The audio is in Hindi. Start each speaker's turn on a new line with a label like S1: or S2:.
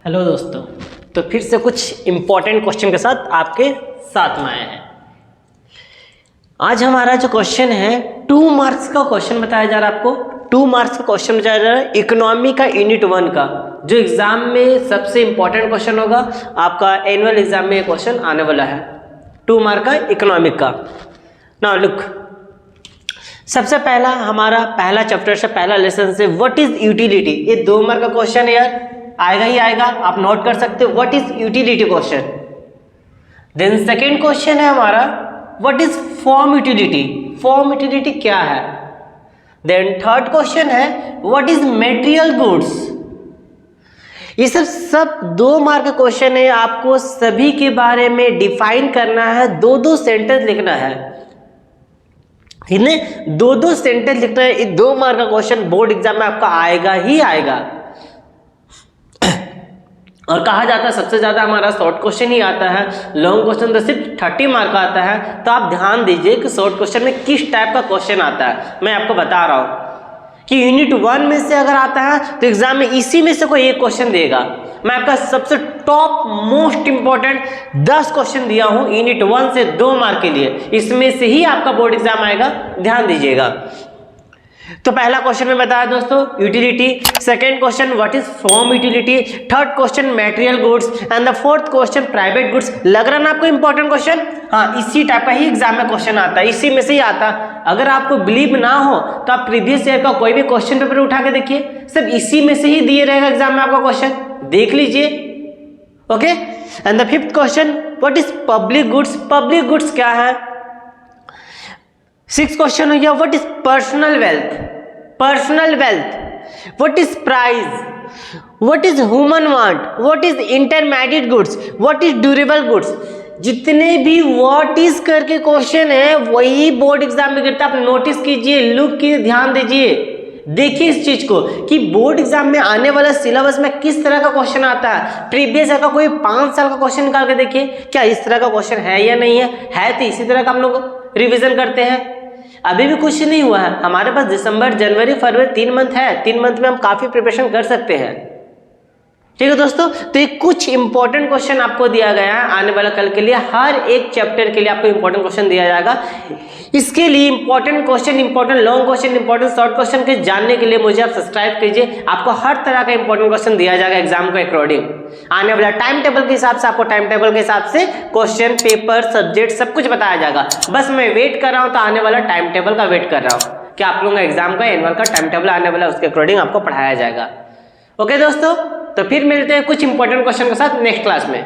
S1: हेलो दोस्तों, तो फिर से कुछ इम्पोर्टेंट क्वेश्चन के साथ आपके साथ में आए हैं। आज हमारा जो क्वेश्चन है 2 मार्क्स का क्वेश्चन बताया जा रहा है। आपको 2 मार्क्स का क्वेश्चन बताया जा रहा है इकोनॉमी का यूनिट 1 का, जो एग्जाम में सबसे इम्पोर्टेंट क्वेश्चन होगा। आपका एनुअल एग्जाम में क्वेश्चन आने वाला है 2 मार्क का इकोनॉमिक का। नाउ लुक, सबसे पहला हमारा पहला चैप्टर से पहला लेसन से व्हाट इज यूटिलिटी। ये 2 मार्क का क्वेश्चन है यार, आएगा ही आएगा, आप नोट कर सकते हो। What is utility question. Then second question है हमारा what is form utility. Form utility क्या है। देन थर्ड क्वेश्चन है व्हाट इज मटेरियल गुड्स। ये सब 2 मार्क का क्वेश्चन है। आपको सभी के बारे में डिफाइन करना है, 2-2 सेंटेंस लिखना है। इन्हें 2-2 सेंटेंस लिखना है। ये 2 मार्क का क्वेश्चन बोर्ड एग्जाम में आपका आएगा ही आएगा। और कहा जाता है सबसे ज्यादा हमारा शॉर्ट क्वेश्चन ही आता है, लॉन्ग क्वेश्चन तो सिर्फ 30 मार्क का आता है। तो आप ध्यान दीजिए कि शॉर्ट क्वेश्चन में किस टाइप का क्वेश्चन आता है। मैं आपको बता रहा हूं कि यूनिट 1 में से अगर आता है तो एग्जाम में इसी में से कोई एक क्वेश्चन देगा। मैं आपका सबसे टॉप मोस्ट इंपॉर्टेंट 10 क्वेश्चन दिया हूं यूनिट 1 से 2 मार्क के लिए, इसमें से ही आपका बोर्ड एग्जाम आएगा, ध्यान दीजिएगा। तो पहला क्वेश्चन में बताया दोस्तों utility, second question what is form utility, third question material goods and the fourth question private goods. लग रहा ना आपको इंपॉर्टेंट क्वेश्चन। हाँ, इसी टाइप का ही एग्जाम में क्वेश्चन आता है, इसी में से ही आता। अगर आपको बिलीव ना हो तो आप प्रीवियस ईयर का कोई भी क्वेश्चन पेपर उठा के देखिए, सब इसी में से ही दिए रहेगा एग्जाम में आपका क्वेश्चन, देख लीजिए। Okay, and the fifth question what is public goods. Public goods क्या है। 6th क्वेश्चन हो गया what is personal wealth. Personal wealth, what is price, what is human want, what is intermediate goods, what is durable goods. जितने भी व्हाट इज करके क्वेश्चन है वही बोर्ड एग्जाम में गिरता है। आप नोटिस कीजिए, लुक कीजिए, ध्यान दीजिए, देखिए इस चीज को कि बोर्ड एग्जाम में आने वाला सिलेबस में किस तरह का क्वेश्चन आता है। प्रीवियस ईयर का कोई 5 साल का क्वेश्चन निकाल के देखिए, क्या इस तरह का क्वेश्चन है या नहीं है तो इसी तरह का हम लोग रिविजन करते हैं। अभी भी कुछ नहीं हुआ है हमारे पास, दिसंबर जनवरी फरवरी 3 मंथ है। 3 मंथ में हम काफी प्रिपरेशन कर सकते हैं। ठीक है दोस्तों, तो ये कुछ इंपॉर्टेंट क्वेश्चन आपको दिया गया है आने वाला कल के लिए। हर एक चैप्टर के लिए आपको इंपॉर्टेंट क्वेश्चन दिया जाएगा। इसके लिए important question, important long question, important short question के जानने के लिए मुझे आप सब्सक्राइब कीजिए। आपको हर तरह का इंपॉर्टेंट क्वेश्चन दिया जाएगा एग्जाम के अकॉर्डिंग। आने वाला टाइम टेबल के हिसाब से आपको टाइम टेबल के हिसाब से क्वेश्चन पेपर सब्जेक्ट सब कुछ बताया जाएगा। बस मैं वेट कर रहा हूँ, तो आने वाला टाइम टेबल का वेट कर रहा हूँ कि आप लोगों का एग्जाम का एनुअल का टाइम टेबल आने वाला, उसके अकॉर्डिंग आपको पढ़ाया जाएगा। ओके दोस्तों, तो फिर मिलते हैं कुछ इंपॉर्टेंट क्वेश्चन के साथ नेक्स्ट क्लास में।